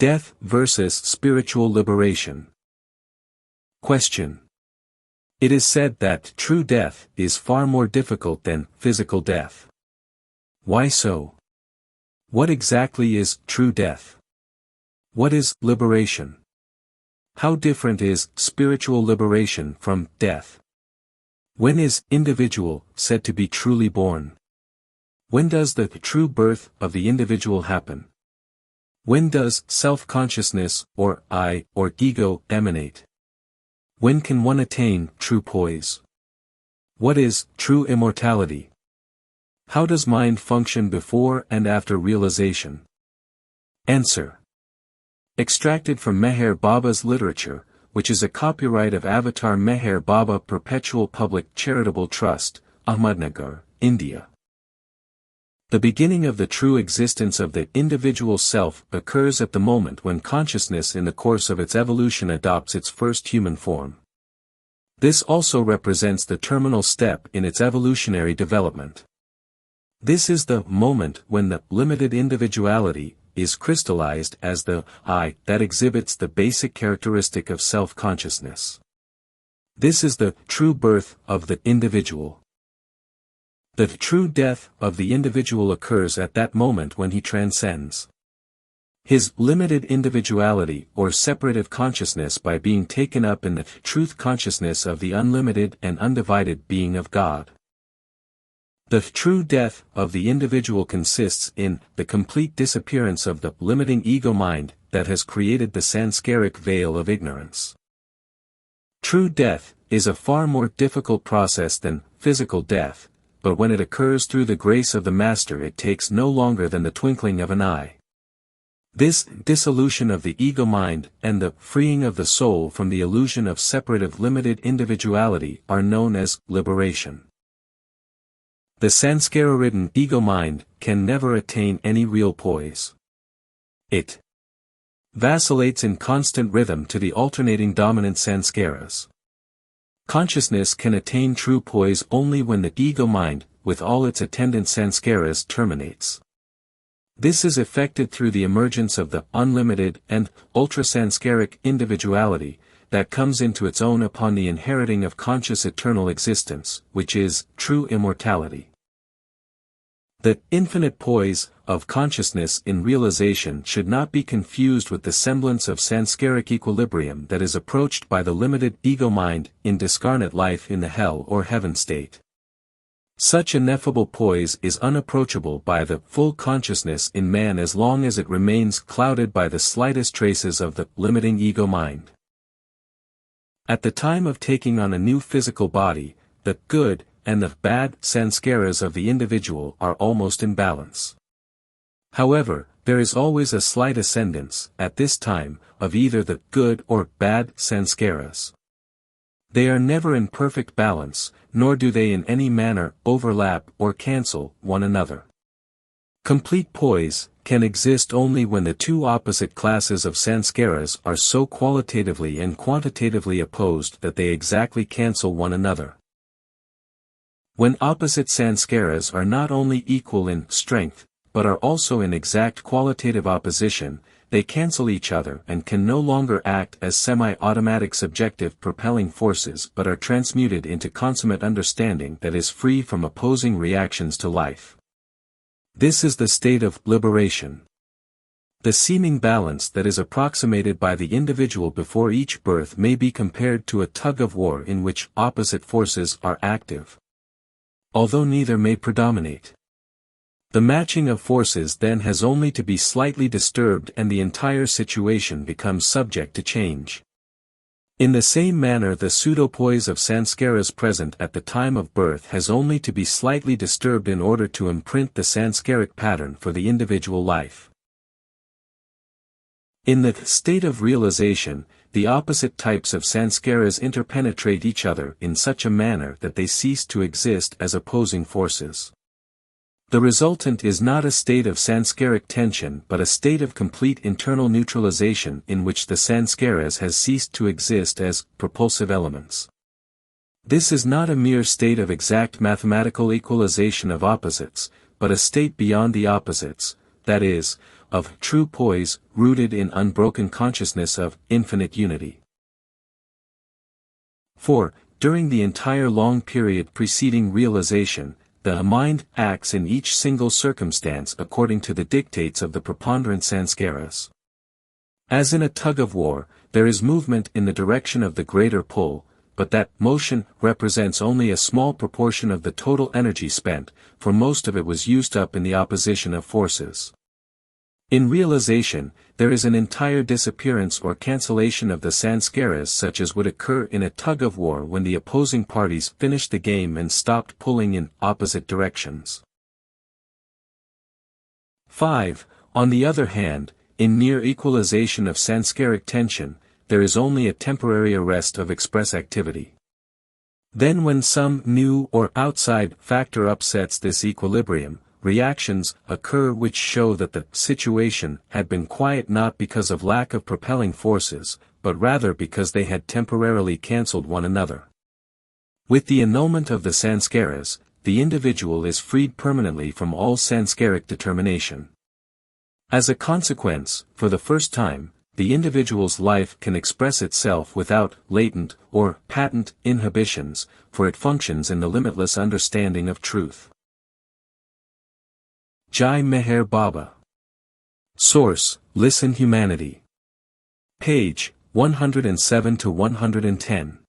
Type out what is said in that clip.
Death versus spiritual liberation. Question. It is said that true death is far more difficult than physical death. Why so? What exactly is true death? What is liberation? How different is spiritual liberation from death? When is individual said to be truly born? When does the true birth of the individual happen? When does self-consciousness, or I, or ego, emanate? When can one attain true poise? What is true immortality? How does mind function before and after realization? Answer. Extracted from Meher Baba's literature, which is a copyright of Avatar Meher Baba Perpetual Public Charitable Trust, Ahmednagar, India. The beginning of the true existence of the individual self occurs at the moment when consciousness in the course of its evolution adopts its first human form. This also represents the terminal step in its evolutionary development. This is the moment when the limited individuality is crystallized as the I that exhibits the basic characteristic of self-consciousness. This is the true birth of the individual. The true death of the individual occurs at that moment when he transcends his limited individuality or separative consciousness by being taken up in the truth consciousness of the unlimited and undivided being of God. The true death of the individual consists in the complete disappearance of the limiting ego mind that has created the sanskaric veil of ignorance. True death is a far more difficult process than physical death, but when it occurs through the grace of the Master it takes no longer than the twinkling of an eye. This dissolution of the ego mind and the freeing of the soul from the illusion of separative limited individuality are known as liberation. The sanskara-ridden ego mind can never attain any real poise. It vacillates in constant rhythm to the alternating dominant sanskaras. Consciousness can attain true poise only when the ego mind, with all its attendant sanskaras, terminates. This is effected through the emergence of the unlimited and ultra-sanskaric individuality that comes into its own upon the inheriting of conscious eternal existence, which is true immortality. The infinite poise of consciousness in realization should not be confused with the semblance of sanskaric equilibrium that is approached by the limited ego mind in discarnate life in the hell or heaven state. Such ineffable poise is unapproachable by the full consciousness in man as long as it remains clouded by the slightest traces of the limiting ego mind. At the time of taking on a new physical body, the good and the bad sanskaras of the individual are almost in balance. However, there is always a slight ascendance, at this time, of either the good or bad sanskaras. They are never in perfect balance, nor do they in any manner overlap or cancel one another. Complete poise can exist only when the two opposite classes of sanskaras are so qualitatively and quantitatively opposed that they exactly cancel one another. When opposite sanskaras are not only equal in strength, but are also in exact qualitative opposition, they cancel each other and can no longer act as semi-automatic subjective propelling forces but are transmuted into consummate understanding that is free from opposing reactions to life. This is the state of liberation. The seeming balance that is approximated by the individual before each birth may be compared to a tug-of-war in which opposite forces are active, although neither may predominate. The matching of forces then has only to be slightly disturbed and the entire situation becomes subject to change. In the same manner the pseudo-poise of sanskaras present at the time of birth has only to be slightly disturbed in order to imprint the sanskaric pattern for the individual life. In the state of realization, the opposite types of sanskaras interpenetrate each other in such a manner that they cease to exist as opposing forces. The resultant is not a state of sanskaric tension but a state of complete internal neutralization in which the sanskaras has ceased to exist as propulsive elements. This is not a mere state of exact mathematical equalization of opposites, but a state beyond the opposites, that is, of true poise, rooted in unbroken consciousness of infinite unity. 4. During the entire long period preceding realization, the mind acts in each single circumstance according to the dictates of the preponderant sanskaras. As in a tug-of-war, there is movement in the direction of the greater pull, but that motion represents only a small proportion of the total energy spent, for most of it was used up in the opposition of forces. In realization, there is an entire disappearance or cancellation of the sanskaras such as would occur in a tug-of-war when the opposing parties finished the game and stopped pulling in opposite directions. 5. On the other hand, in near equalization of sanskaric tension, there is only a temporary arrest of express activity. Then when some new or outside factor upsets this equilibrium, reactions occur which show that the situation had been quiet not because of lack of propelling forces, but rather because they had temporarily cancelled one another. With the annulment of the sanskaras, the individual is freed permanently from all sanskaric determination. As a consequence, for the first time, the individual's life can express itself without latent or patent inhibitions, for it functions in the limitless understanding of truth. Jai Meher Baba. Source: Listen Humanity. Page 107 to 110.